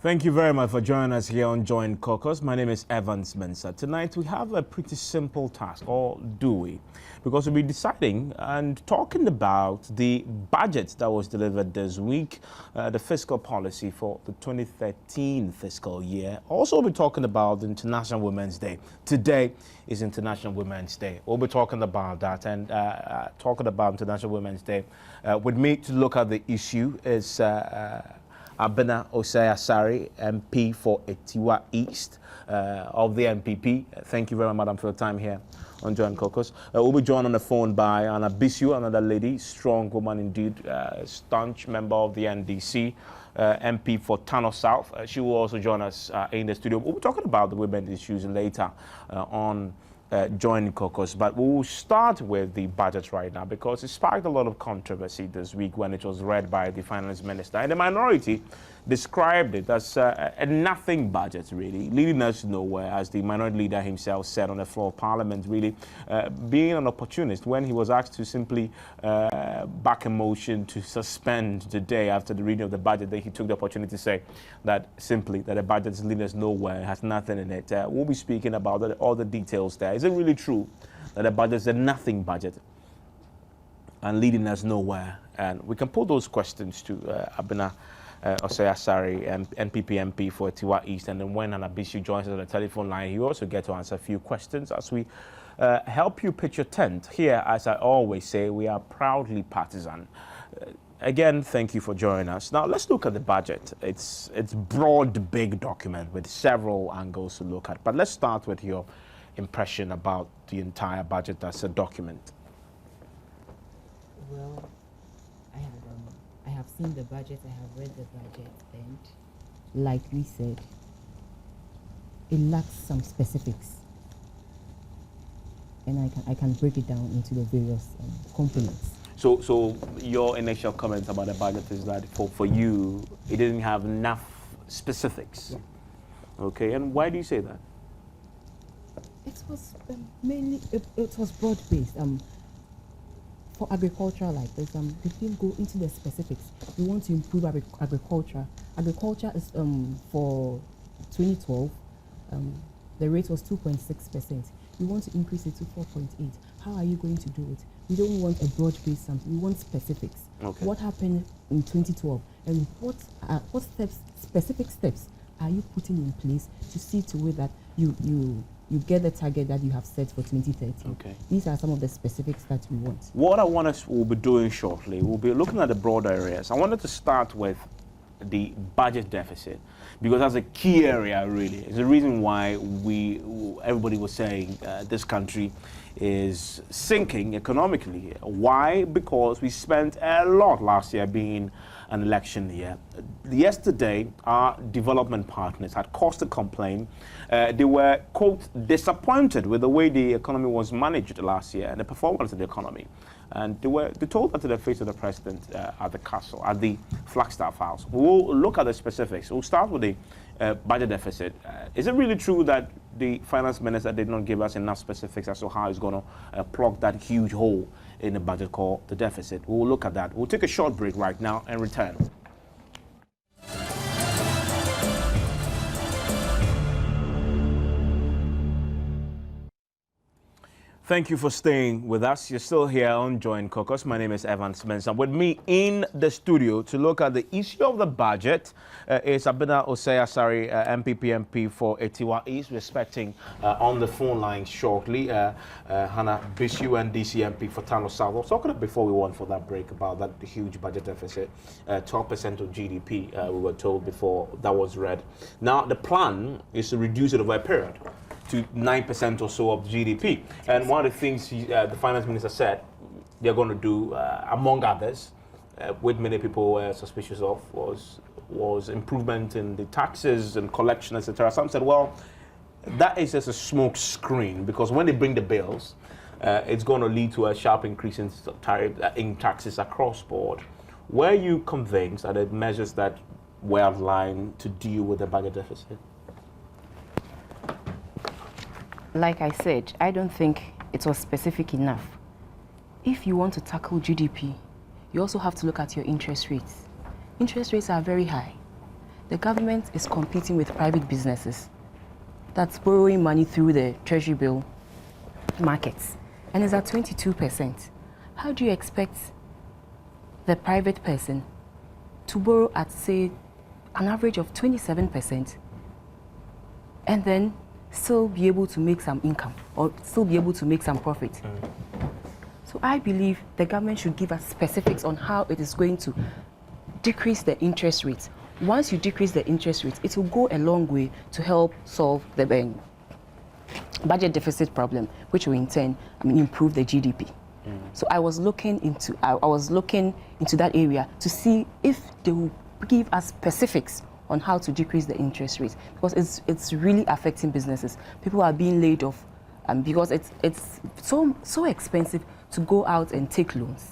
Thank you very much for joining us here on Join Caucus. My name is Evans Mensah. Tonight we have a pretty simple task, or do we? Because we'll be deciding and talking about the budget that was delivered this week, the fiscal policy for the 2013 fiscal year. Also, we'll be talking about the International Women's Day. Today is International Women's Day. We'll be talking about that and talking about International Women's Day. With me to look at the issue is Abena Osei-Asare, MP for Etiwa East of the NPP. Thank you very much, Madam, for your time here on Join Caucus. We'll be joined on the phone by Anna Bisu, another lady, strong woman indeed, staunch member of the NDC, MP for Tano South. She will also join us in the studio. We'll be talking about the women's issues later on Join Caucus, but we'll start with the budget right now because it sparked a lot of controversy this week when it was read by the finance minister, and the minority described it as a nothing budget, really, leading us nowhere, as the minority leader himself said on the floor of Parliament, really being an opportunist when he was asked to simply back a motion to suspend the day after the reading of the budget. That he took the opportunity to say that simply that the budget is leading us nowhere, has nothing in it. We'll be speaking about all the details there. Is it really true that the budget is a nothing budget and leading us nowhere? And we can put those questions to Abena Osei-Asare, NPP MP for Etiwa East, and then when Anna Bisu joins us on the telephone line, you also get to answer a few questions as we help you pitch your tent. Here, as I always say, we are proudly partisan. Again, thank you for joining us. Now, let's look at the budget. It's broad, big document with several angles to look at. But let's start with your impression about the entire budget as a document. Well, I have seen the budget, I have read the budget, and like we said, it lacks some specifics. And I can break it down into the various components. So your initial comment about the budget is that for you, it didn't have enough specifics. Yeah. Okay, and why do you say that? It was mainly, it was broad-based. For agriculture like this, they didn't go into the specifics. We want to improve agriculture. Agriculture is, for 2012, the rate was 2.6%. We want to increase it to 4.8. How are you going to do it? We don't want a broad-based something. We want specifics. Okay. What happened in 2012, and what specific steps are you putting in place to see to it that you get the target that you have set for 2030. Okay. These are some of the specifics that we want. What I want us will be doing shortly, we'll be looking at the broader areas. I wanted to start with the budget deficit because that's a key area, really. It's the reason why everybody was saying this country is sinking economically. Why? Because we spent a lot last year being an election year. Yesterday, our development partners had cause to complain. They were, quote, disappointed with the way the economy was managed last year and the performance of the economy. And they told that to the face of the president at the castle, at the Flagstaff House. We'll look at the specifics. We'll start with the budget deficit. Is it really true that the finance minister did not give us enough specifics as to how he's going to plug that huge hole in the budget called the deficit? We'll look at that. We'll take a short break right now and return. Thank you for staying with us. You're still here on Join Caucus. My name is Evans Mensah. With me in the studio to look at the issue of the budget is Abena Osei-Asare, MPP MP for Etiwa East, respecting on the phone line shortly, Hannah Bisu, NDC MP for Tano South. I was talking before we went for that break about that huge budget deficit, 12% of GDP, we were told before that was read. Now, the plan is to reduce it over a period to 9% or so of GDP. And one of the things the finance minister said they're going to do, among others, which many people were suspicious of, was improvement in the taxes and collection, etc. Some said, well, that is just a smoke screen, because when they bring the bills, it's going to lead to a sharp increase in taxes across board. Were you convinced that the measures that were outlined to deal with the budget deficit? Like I said, I don't think it was specific enough. If you want to tackle GDP, you also have to look at your interest rates. Interest rates are very high. the government is competing with private businesses that's borrowing money through the treasury bill markets, and is at 22%. How do you expect the private person to borrow at, say, an average of 27% and then still be able to make some income or still be able to make some profit? So I believe the government should give us specifics on how it is going to decrease the interest rates. Once you decrease the interest rates, it will go a long way to help solve the budget deficit problem, which will in turn, improve the GDP. So I was looking into that area to see if they will give us specifics on how to decrease the interest rates, because it's really affecting businesses. People are being laid off because it's so expensive to go out and take loans.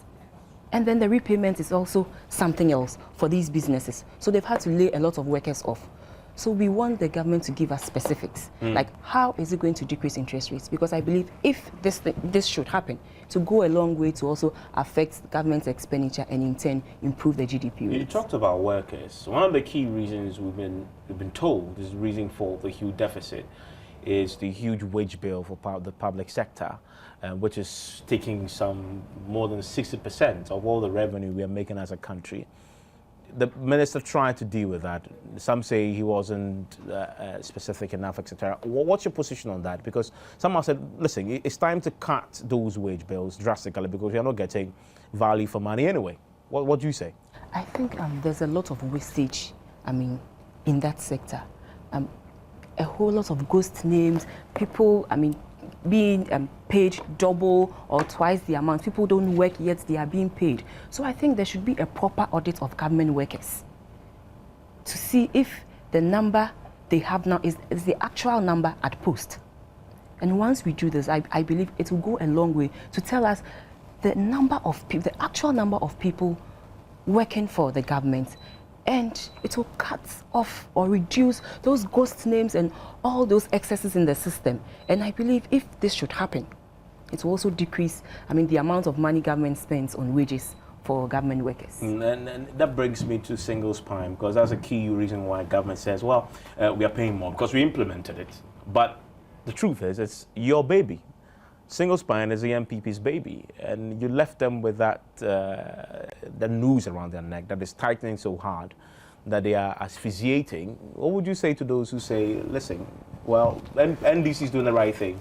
And then the repayment is also something else for these businesses. So they've had to lay a lot of workers off. So we want the government to give us specifics, like how is it going to decrease interest rates? Because I believe if this should happen, to go a long way to also affect government expenditure and in turn improve the GDP rates. You talked about workers. One of the key reasons we've been told is the reason for the huge deficit is the huge wage bill for the public sector, which is taking some more than 60% of all the revenue we are making as a country. The minister tried to deal with that. Some say he wasn't specific enough, etc. What's your position on that? Because some have said, listen, it's time to cut those wage bills drastically because we are not getting value for money anyway. What do you say? I think there's a lot of wastage, in that sector. A whole lot of ghost names, people, being paid double or twice the amount. People don't work yet they are being paid. So I think there should be a proper audit of government workers to see if the number they have now is the actual number at post. And once we do this, I believe it will go a long way to tell us the number of people, the actual number of people working for the government, and it will cut off or reduce those ghost names and all those excesses in the system. And I believe if this should happen, it will also decrease, the amount of money government spends on wages for government workers. And that brings me to single spine, because that's a key reason why government says, well, we are paying more because we implemented it. But the truth is, it's your baby. Single spine is the MPP's baby, and you left them with that the noose around their neck that is tightening so hard that they are asphyxiating. What would you say to those who say, listen, well, NDC is doing the right thing,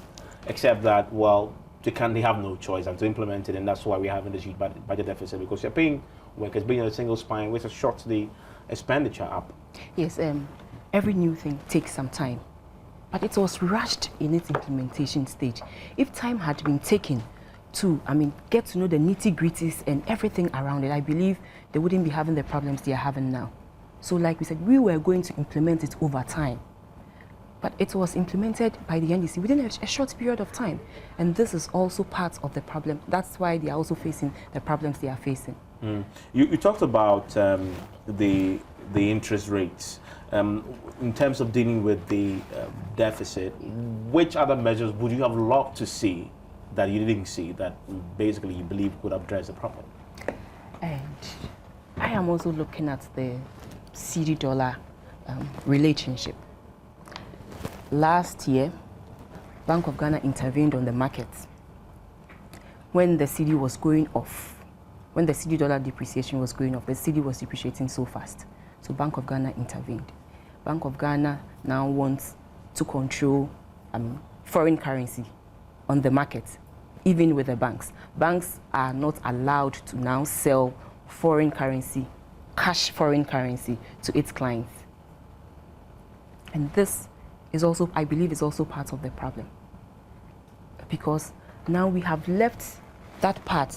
except that, well, they have no choice and to implement it, and that's why we're having this huge budget deficit, because you're paying workers, being a single spine, which has shot the expenditure up. Yes, every new thing takes some time. But it was rushed in its implementation stage. If time had been taken to, get to know the nitty-gritties and everything around it, I believe they wouldn't be having the problems they are having now. So like we said, we were going to implement it over time. But it was implemented by the NDC within a short period of time. And this is also part of the problem. That's why they are also facing the problems they are facing. You talked about the interest rates. In terms of dealing with the deficit, which other measures would you have loved to see that you didn't see that basically you believe would address the problem? And I am also looking at the CD-dollar relationship. Last year, Bank of Ghana intervened on the markets when the CD was going off. When the CD-dollar depreciation was going off, the CD was depreciating so fast. So Bank of Ghana intervened. Bank of Ghana now wants to control foreign currency on the market, even with the banks. Banks are not allowed to now sell foreign currency, cash foreign currency to its clients. And this is also, I believe, is also part of the problem. Because now we have left that part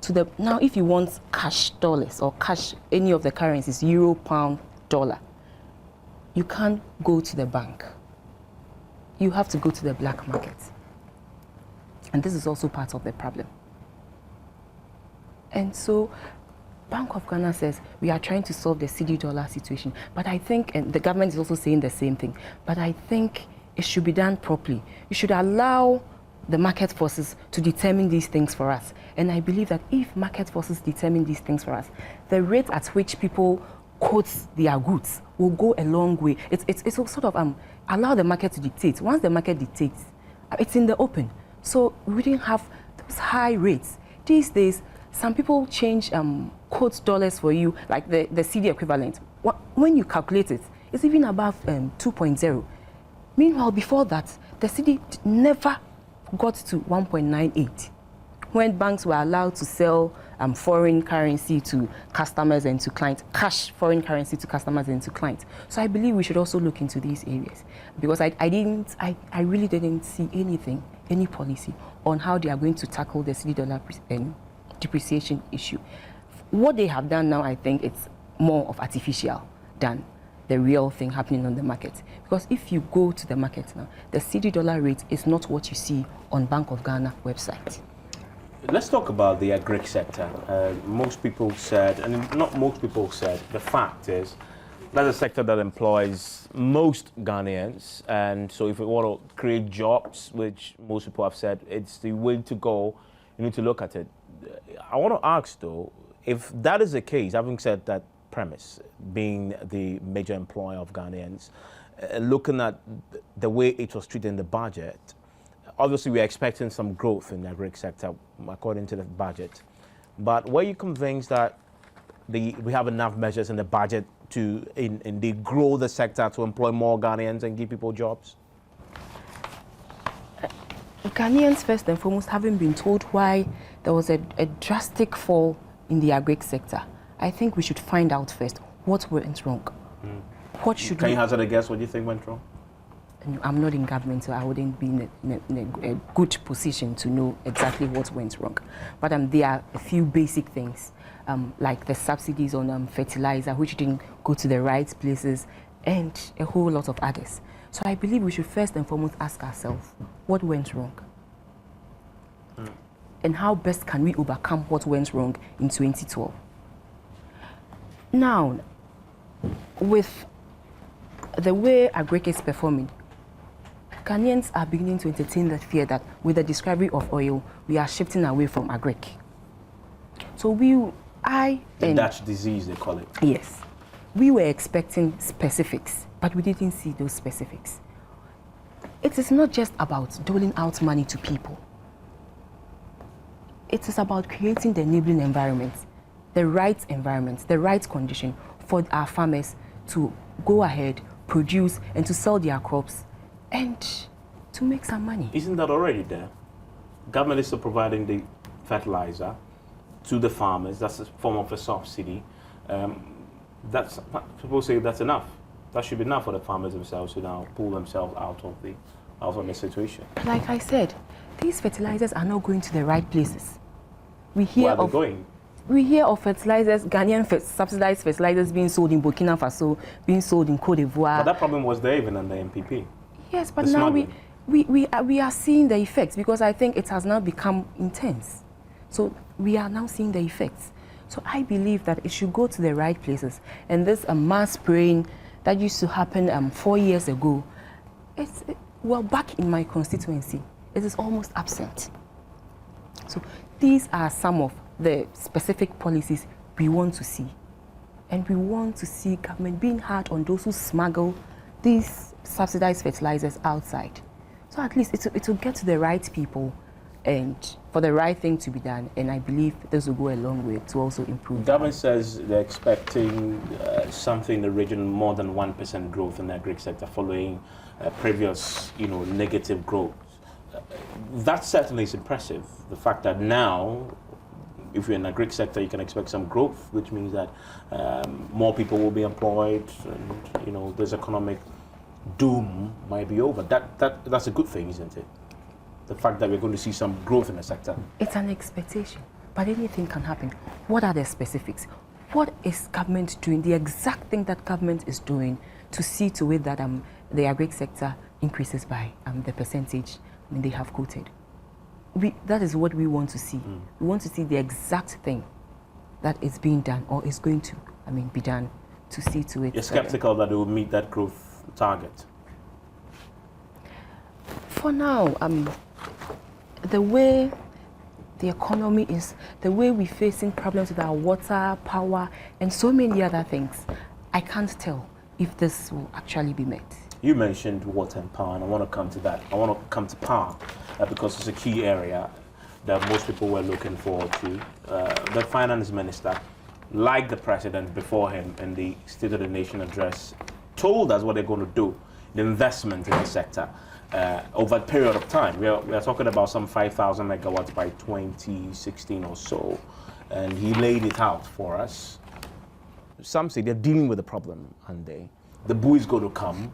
to the, now if you want cash dollars or cash any of the currencies, euro, pound, dollar, you can't go to the bank. You have to go to the black market. And this is also part of the problem. And so Bank of Ghana says we are trying to solve the CD-dollar situation. But I think, and the government is also saying the same thing, but I think it should be done properly. You should allow the market forces to determine these things for us. And I believe that if market forces determine these things for us, the rate at which people quotes their goods will go a long way. It's sort of allow the market to dictate. Once the market dictates, it's in the open. So we didn't have those high rates. These days, some people change quotes dollars for you, like the CD equivalent. When you calculate it, it's even above 2.0. Meanwhile, before that, the CD never got to 1.98 when banks were allowed to sell foreign currency to customers and to clients, cash foreign currency to customers and to clients. So I believe we should also look into these areas, because I really didn't see anything, any policy on how they are going to tackle the CD dollar depreciation issue. What they have done now, I think it's more of artificial than the real thing happening on the market. Because if you go to the market now, the CD dollar rate is not what you see on Bank of Ghana website. Let's talk about the agri sector. Most people said, and not most people said, the fact is that's a sector that employs most Ghanaians. And so if we want to create jobs, which most people have said, it's the way to go, you need to look at it. I want to ask, though, if that is the case, having said that premise, being the major employer of Ghanaians, looking at the way it was treated in the budget, obviously we're expecting some growth in the agri sector according to the budget. But were you convinced that we have enough measures in the budget to indeed grow the sector to employ more Ghanaians and give people jobs? Ghanaians, first and foremost, haven't been told why there was a drastic fall in the agri sector. I think we should find out first what went wrong. What should Can you hazard a guess what you think went wrong? I'm not in government, so I wouldn't be in a good position to know exactly what went wrong. But there are a few basic things, like the subsidies on fertilizer, which didn't go to the right places, and a whole lot of others. So I believe we should first and foremost ask ourselves, what went wrong? And how best can we overcome what went wrong in 2012? Now, with the way agric is performing, Ghanaians are beginning to entertain the fear that with the discovery of oil, we are shifting away from agric. So the Dutch disease, they call it. Yes. We were expecting specifics, but we didn't see those specifics. It is not just about doling out money to people. It is about creating the enabling environment, the right condition for our farmers to go ahead, produce, and to sell their crops, and to make some money. Isn't that already there? Government is still providing the fertilizer to the farmers. That's a form of a subsidy. People say that's enough. That should be enough for the farmers themselves to now pull themselves out of the situation. Like I said, these fertilizers are not going to the right places. Where are they going? We hear of fertilizers, Ghanaian subsidized fertilizers being sold in Burkina Faso, being sold in Cote d'Ivoire. But that problem was there even under MPP. Yes, but now we are seeing the effects, because I think it has now become intense. So we are now seeing the effects. So I believe that it should go to the right places. And this mass spraying that used to happen 4 years ago, well, back in my constituency, it is almost absent. So these are some of the specific policies we want to see. And we want to see government being hard on those who smuggle these subsidized fertilizers outside. So at least it will get to the right people and for the right thing to be done. And I believe this will go a long way to also improve. The government says they're expecting something in the region more than 1% growth in the agri sector following previous, negative growth. That certainly is impressive. The fact that now, if you're in the agri sector, you can expect some growth, which means that more people will be employed, and this economic doom might be over. That's a good thing, isn't it? The fact that we're going to see some growth in the sector. It's an expectation, but anything can happen. What are the specifics? What is government doing? The exact thing that government is doing to see to it that the agri sector increases by the percentage they have quoted. That is what we want to see. We want to see the exact thing that is being done or is going to be done to see to it. You're skeptical that it will meet that growth target? For now, the way the economy is, the way we're facing problems with our water, power, and so many other things, I can't tell if this will actually be met. You mentioned water and power, and I want to come to that. I want to come to power because it's a key area that most people were looking forward to. The finance minister, like the president before him in the State of the Nation address, told us what they're going to do, the investment in the sector over a period of time. We are talking about some 5,000 megawatts by 2016 or so, and he laid it out for us. Some say they're dealing with the problem, and the buoy is going to come.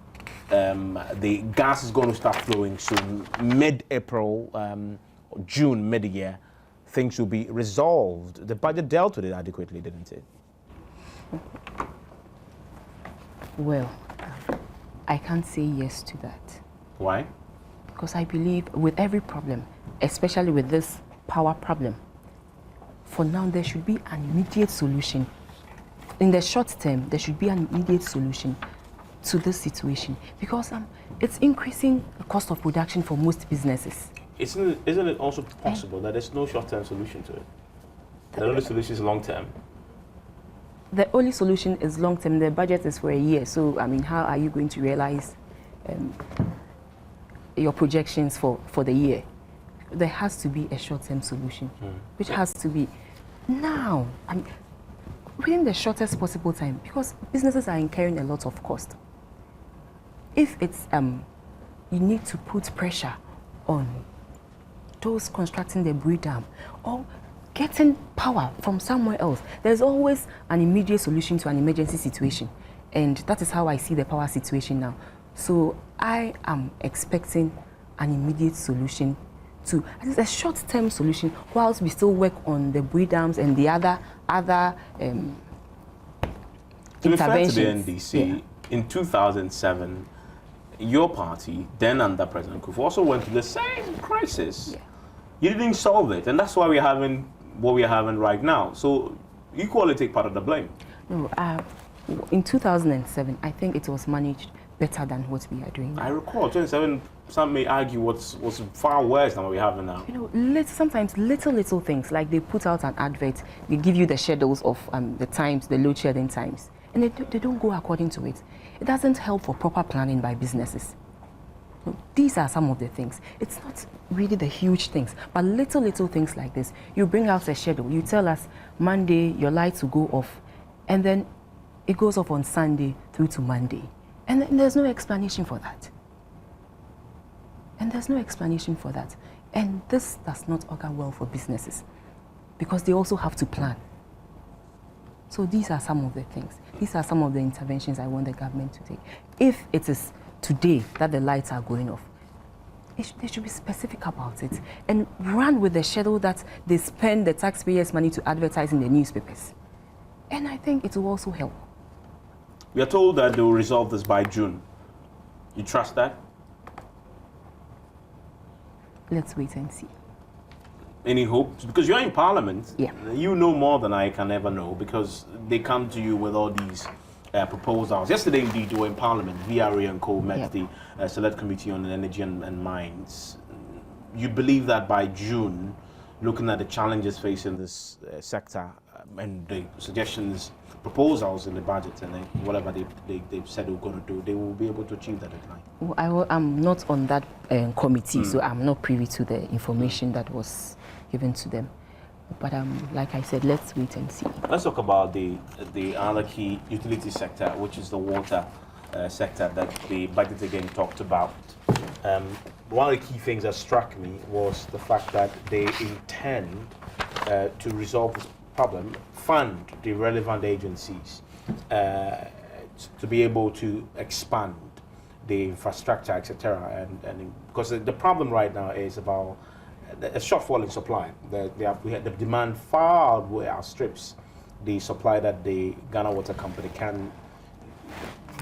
The gas is going to start flowing soon, mid-April, June, mid-year. Things will be resolved. The budget dealt with it adequately, didn't it? Well, I can't say yes to that. Why? Because I believe with every problem, especially with this power problem, for now there should be an immediate solution. In the short term, there should be an immediate solution to this situation because it's increasing the cost of production for most businesses. Isn't it also possible that there's no short-term solution to it? The only solution is long-term. The only solution is long-term. The budget is for a year. So, I mean, how are you going to realize your projections for the year? There has to be a short-term solution, which has to be now. I mean, within the shortest possible time, because businesses are incurring a lot of cost. If it's you need to put pressure on those constructing the buoy dam or getting power from somewhere else, there's always an immediate solution to an emergency situation, and that is how I see the power situation now. So I am expecting an immediate solution to a short-term solution whilst we still work on the buoy dams and the other to interventions. To the NDC, in 2007, your party, then under President Kufuor, also went through the same crisis. Yeah. You didn't solve it, and that's why we're having what we're having right now. So equally take part of the blame. No, in 2007, I think it was managed better than what we are doing now. I recall 2007. Some may argue was far worse than what we're having now. You know, sometimes little things, like they put out an advert, they give you the schedules of the times, the load shedding times, and they don't go according to it. It doesn't help for proper planning by businesses. So these are some of the things. It's not really the huge things, but little things like this. You bring out a schedule, you tell us Monday your lights will go off, and then it goes off on Sunday through to Monday. And then there's no explanation for that. And there's no explanation for that. And this does not augur well for businesses because they also have to plan. So these are some of the things. These are some of the interventions I want the government to take. If it is today that the lights are going off, they should be specific about it and run with the schedule that they spend the taxpayers' money to advertise in the newspapers. And I think it will also help. We are told that they will resolve this by June. You trust that? Let's wait and see. Any hopes? Because you're in Parliament. Yeah. You know more than I can ever know because they come to you with all these proposals. Yesterday, indeed, you were in Parliament. VRA and Co. met the Select Committee on Energy and Mines. You believe that by June, looking at the challenges facing this sector and the suggestions, proposals in the budget and whatever they've said they're going to do, they will be able to achieve that deadline? Well, I'm not on that committee, so I'm not privy to the information that was given to them. But like I said, let's wait and see. Let's talk about the other key utility sector, which is the water sector that the budget again talked about. One of the key things that struck me was the fact that they intend to resolve this problem, fund the relevant agencies to be able to expand the infrastructure, etc. And because the problem right now is about a shortfall in supply. We had the demand far outstrips the supply that the Ghana Water Company can.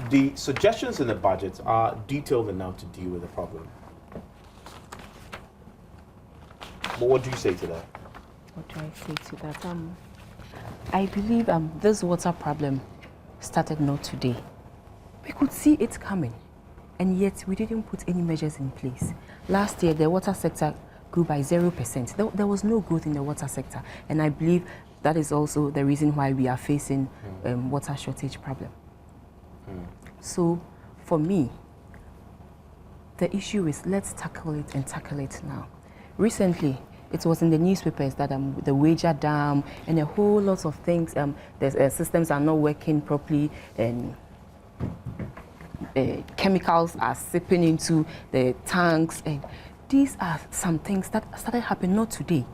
The suggestions in the budget are detailed enough to deal with the problem. But what do you say to that? What do I say to that? I believe this water problem started not today. We could see it coming, and yet we didn't put any measures in place. Last year, the water sector grew by 0%. There was no growth in the water sector, and I believe that is also the reason why we are facing water shortage problem. So for me, the issue is let's tackle it and tackle it now. Recently, it was in the newspapers that the Wager Dam and a whole lot of things, the systems are not working properly, and chemicals are seeping into the tanks, and these are some things that started happening not today.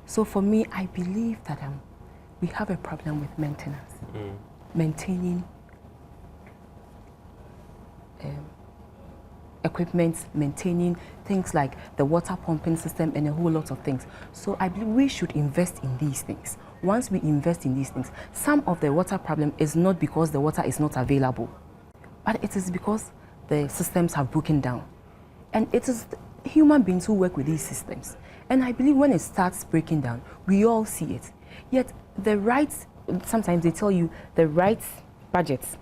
So for me, I believe that we have a problem with maintenance, maintaining equipment, maintaining things like the water pumping system and a whole lot of things. So I believe we should invest in these things. Once we invest in these things, some of the water problem is not because the water is not available, but it is because the systems have broken down. And it is human beings who work with these systems. And I believe when it starts breaking down, we all see it. Yet the right, sometimes they tell you the right budgets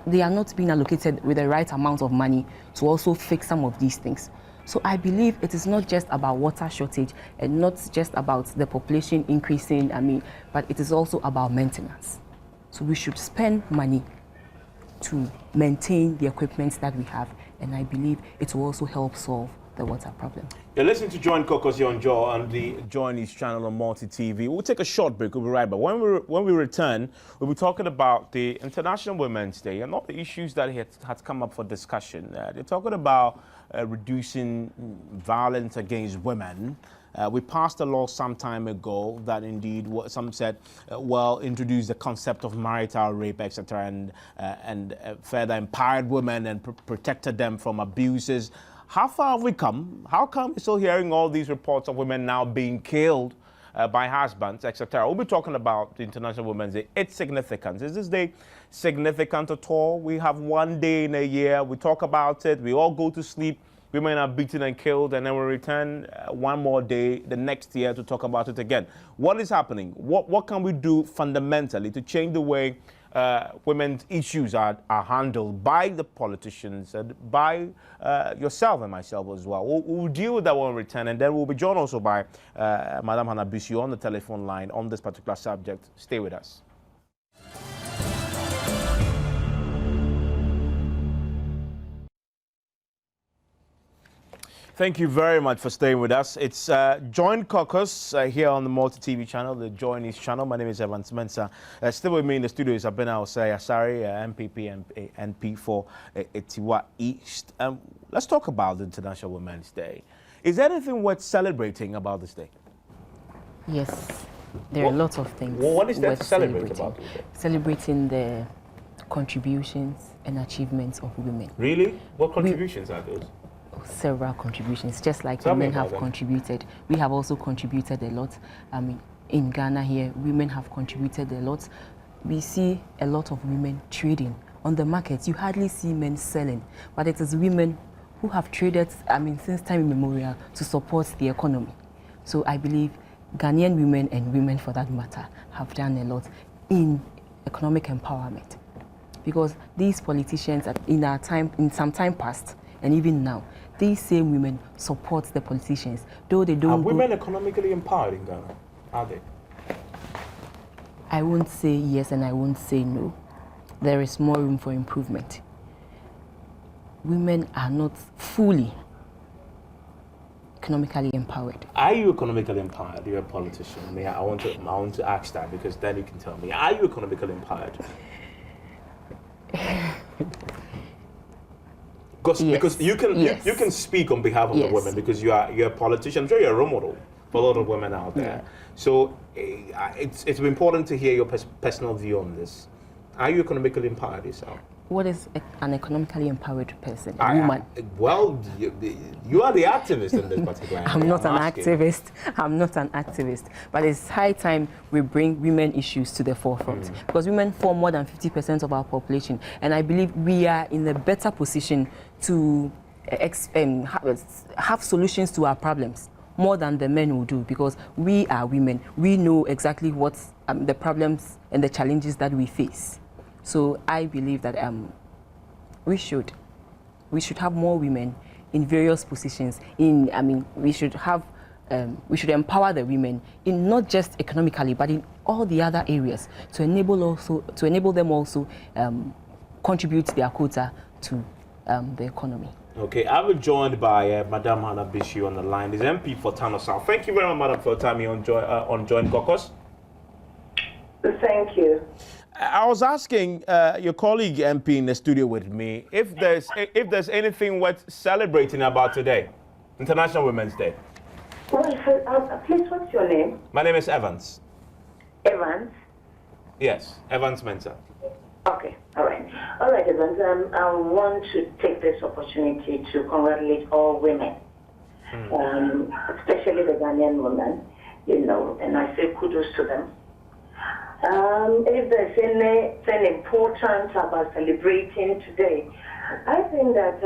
they are not being allocated with the right amount of money to also fix some of these things. So I believe it is not just about water shortage and not just about the population increasing, but it is also about maintenance. So we should spend money to maintain the equipment that we have, and I believe it will also help solve the water problem. You're listening to Join Caucus here on Joy on the Joy News channel on Multi TV. We'll take a short break. We'll be right back. When we return, we'll be talking about the International Women's Day and all the issues that has come up for discussion. They're talking about reducing violence against women. We passed a law some time ago that indeed, some said, introduced the concept of marital rape, etc., and further empowered women and protected them from abuses. How far have we come? How come we're still hearing all these reports of women now being killed by husbands, etc.? We'll be talking about the International Women's Day, its significance. Is this day significant at all? We have one day in a year. We talk about it. We all go to sleep. Women are beaten and killed, and then we return one more day the next year to talk about it again. What is happening? What can we do fundamentally to change the way women's issues are handled by the politicians and by yourself and myself as well? We'll deal with that when we return, and then we'll be joined also by Madam Hannah Bishu on the telephone line on this particular subject. Stay with us. Thank you very much for staying with us. It's Join Caucus here on the Multi TV channel, the Joy News channel. My name is Evans Mensah. Still with me in the studio is Abena Osei-Asare, MPP and NP for Etiwa East. Let's talk about the International Women's Day. Is there anything worth celebrating about this day? Yes, there are lots of things. What is there to celebrate about this day? Celebrating the contributions and achievements of women. Really? What contributions are those? Several contributions, just like women have contributed. We have also contributed a lot. In Ghana here, women have contributed a lot. We see a lot of women trading on the markets. You hardly see men selling, but it is women who have traded, since time immemorial to support the economy. So I believe Ghanaian women and women for that matter have done a lot in economic empowerment, because these politicians in some time past and even now, these same women support the politicians, though they don't. Are women economically empowered in Ghana? Are they? I won't say yes and I won't say no. There is more room for improvement. Women are not fully economically empowered. Are you economically empowered? You're a politician. I want to ask that, because then you can tell me. Are you economically empowered? Because you can speak on behalf of the women, because you're a politician. I'm sure you're a role model for a lot of women out there. Yeah. So it's important to hear your personal view on this. Are you economically empowered yourself? What is an economically empowered person? A woman? Well, you are the activist in this particular. I'm not an activist. But it's high time we bring women issues to the forefront, because women form more than 50% of our population, and I believe we are in a better position to have solutions to our problems more than the men will do, because we are women. We know exactly what the problems and the challenges that we face. So I believe that we should have more women in various positions. We should empower the women in not just economically, but in all the other areas, to enable them also contribute their quota to the economy. Okay, I'm joined by Madam Hannah Bishu on the line. Is MP for Tano South. Thank you very much, Madam, for your time here on Joint Caucus. Thank you. I was asking your colleague MP in the studio with me if there's anything worth celebrating about today, International Women's Day. Well, please, what's your name? My name is Evans. Evans? Yes, Evans Mensah. Okay, all right. All right, Evans, I want to take this opportunity to congratulate all women, especially the Ghanaian women, and I say kudos to them. If there's anything important about celebrating today, I think that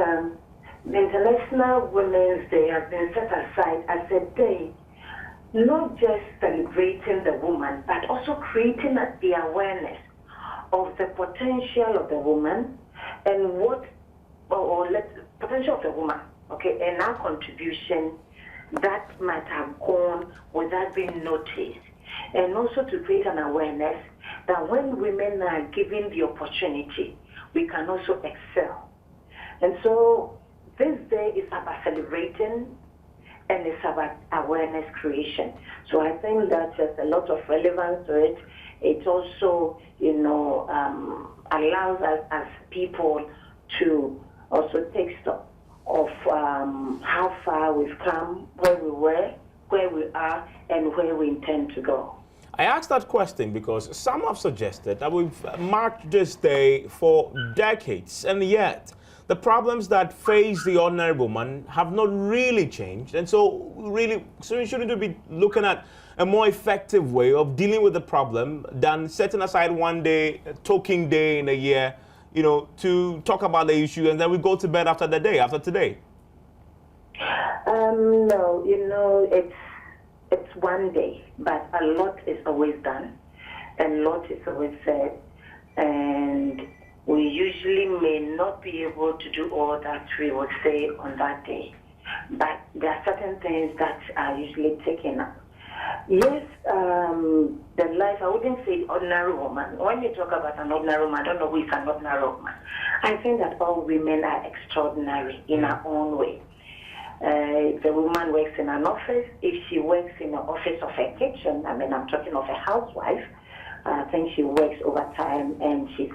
the International Women's Day has been set aside as a day not just celebrating the woman, but also creating the awareness of the potential of the woman and potential of the woman, okay, and our contribution that might have gone without being noticed. And also to create an awareness that when women are given the opportunity, we can also excel. And so this day is about celebrating and it's about awareness creation. So I think that there's a lot of relevance to it. It also, allows us as people to also take stock of how far we've come, where we were, where we are, and where we intend to go. I asked that question because some have suggested that we've marked this day for decades, and yet the problems that face the ordinary woman have not really changed. And so shouldn't we be looking at a more effective way of dealing with the problem than setting aside one day, a token day in a year, to talk about the issue, and then we go to bed after today? No, it's one day, but a lot is always done, and a lot is always said, and we usually may not be able to do all that we would say on that day. But there are certain things that are usually taken up. Yes, the life, I wouldn't say ordinary woman. When you talk about an ordinary woman, I don't know who is an ordinary woman. I think that all women are extraordinary in her own way. If a woman works in an office, if she works in the office of a kitchen, I'm talking of a housewife, I think she works overtime and she's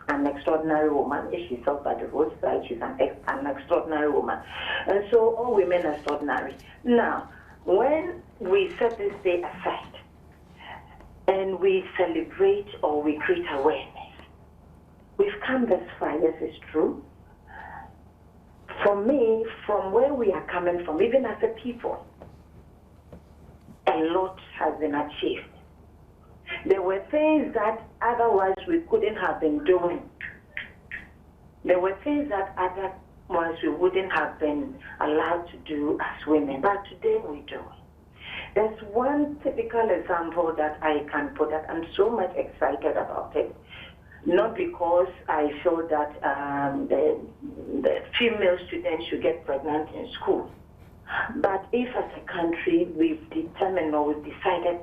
an extraordinary woman. If she sells by the roadside, she's an extraordinary woman. And so all women are extraordinary. Now, when we set this day aside and we celebrate or we create awareness, we've come this far, yes, it's true. For me, from where we are coming from, even as a people, a lot has been achieved. There were things that otherwise we couldn't have been doing. There were things that otherwise we wouldn't have been allowed to do as women, but today we do. There's one typical example that I can put that I'm so much excited about it. Not because I feel that the female students should get pregnant in school, but if as a country we've determined or we've decided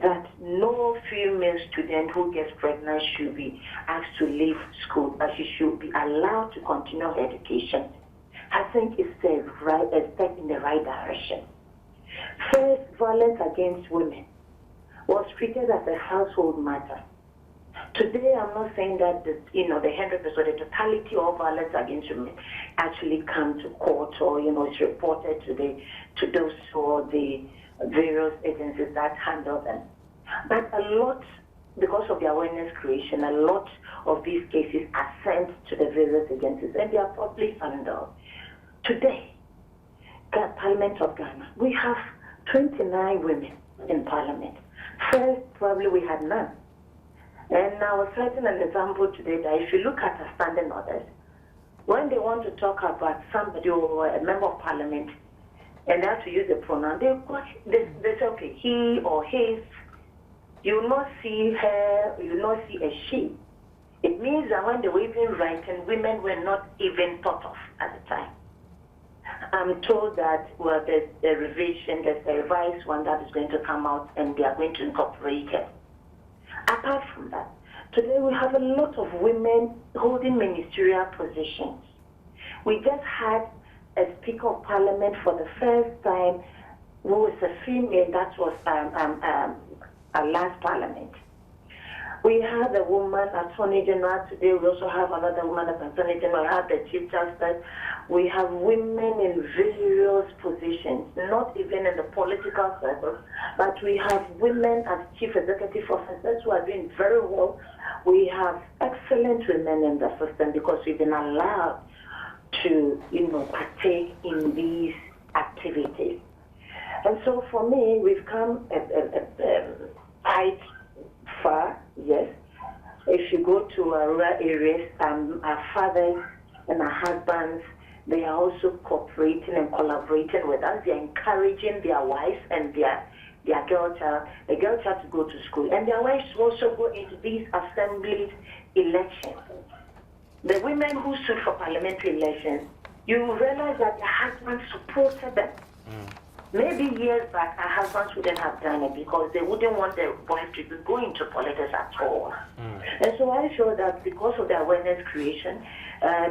that no female student who gets pregnant should be asked to leave school, but she should be allowed to continue her education, I think it's a step in the right direction. First, violence against women was treated as a household matter. Today, I'm not saying that the 100%, the totality of violence against women actually come to court or is reported to those or the various agencies that handle them. But a lot, because of the awareness creation, a lot of these cases are sent to the various agencies and they are properly handled. Today, the Parliament of Ghana, we have 29 women in Parliament. First, probably we had none. And I was citing an example today that if you look at the standing orders, when they want to talk about somebody or a member of Parliament, and they have to use a pronoun, they say, okay, he or his. You will not see her, you will not see a she. It means that when they were even writing, women were not even thought of at the time. I'm told that, there's a revision, there's a revised one that is going to come out and they are going to incorporate it. Apart from that, Today we have a lot of women holding ministerial positions. We just had a Speaker of Parliament for the first time who was a female. That was our last Parliament. We have a woman Attorney General today. We also have another woman as Attorney General. We have the Chief Justice. We have women in various positions, not even in the political circle, but we have women as Chief Executive Officers who are doing very well. We have excellent women in the system because we've been allowed to, partake in these activities. And so for me, we've come quite far, yes. If you go to rural areas, our fathers and our husbands, they are also cooperating and collaborating with us. They are encouraging their wives and their girl child, the girl child to go to school. And their wives also go into these assembly elections. The women who stood for parliamentary elections, you will realize that their husbands supported them. Maybe years back, our husbands wouldn't have done it because they wouldn't want their wife to be going to politics at all. And so I feel that because of the awareness creation,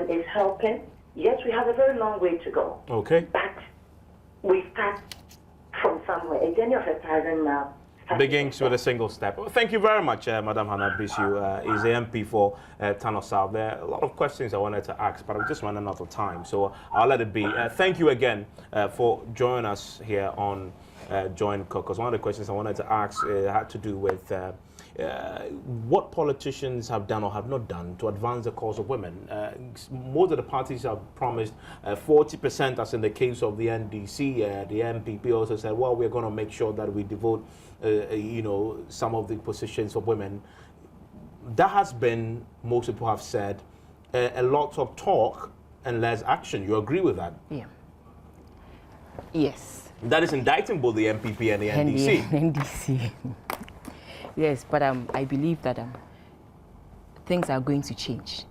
is helping. Yes, we have a very long way to go. Okay. But we start from somewhere. A journey of 1,000 miles. Begins with a single step. Well, thank you very much, Madam Hannah Bisu. Is the MP for Tano South. There are a lot of questions I wanted to ask, but I'm just running out of time, so I'll let it be. Thank you again for joining us here on Join Caucus. One of the questions I wanted to ask had to do with what politicians have done or have not done to advance the cause of women. Most of the parties have promised 40%, as in the case of the NDC. The MPP also said, well, we're going to make sure that we devote some of the positions for women. That has been, most people have said, a lot of talk and less action. You agree with that? Yeah. Yes. That is indicting both the MPP and the NDC. NDC. Yes, but I believe that things are going to change.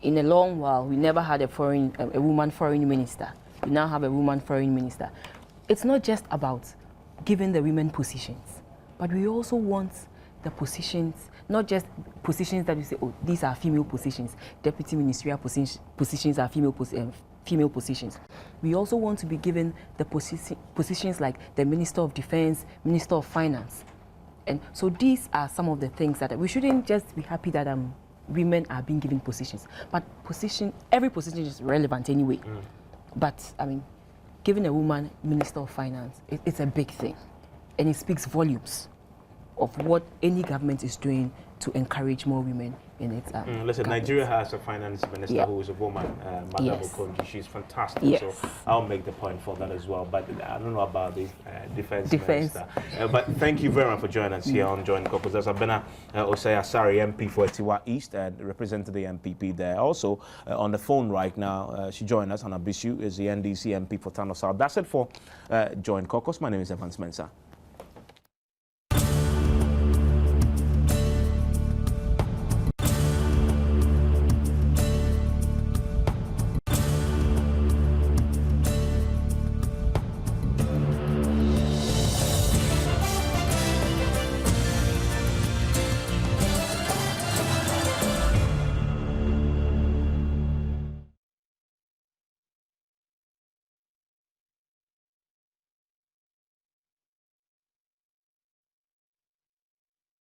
In a long while, we never had a woman foreign minister. We now have a woman foreign minister. It's not just about giving the women positions, but we also want the positions, not just positions that we say, oh, these are female positions, deputy ministerial positions are female positions. We also want to be given the positions like the Minister of Defense, Minister of Finance. And so these are some of the things that we shouldn't just be happy that women are being given positions, but every position is relevant anyway. But I mean, giving a woman Minister of Finance, it's a big thing, and it speaks volumes of what any government is doing to encourage more women in its Listen, government. Nigeria has a finance minister who is a woman, Madam Yes. Okonjo. She's fantastic, Yes. so I'll make the point for that as well. But I don't know about the defense Defense. minister. But thank you very much for joining us here on Join Caucus. There's Abena Osei Asari, MP for Etiwa East, and represented the MPP there. Also on the phone right now, she joined us. Hannah Bisu is the NDC MP for Tano South. That's it for Join Caucus. My name is Evans Mensah.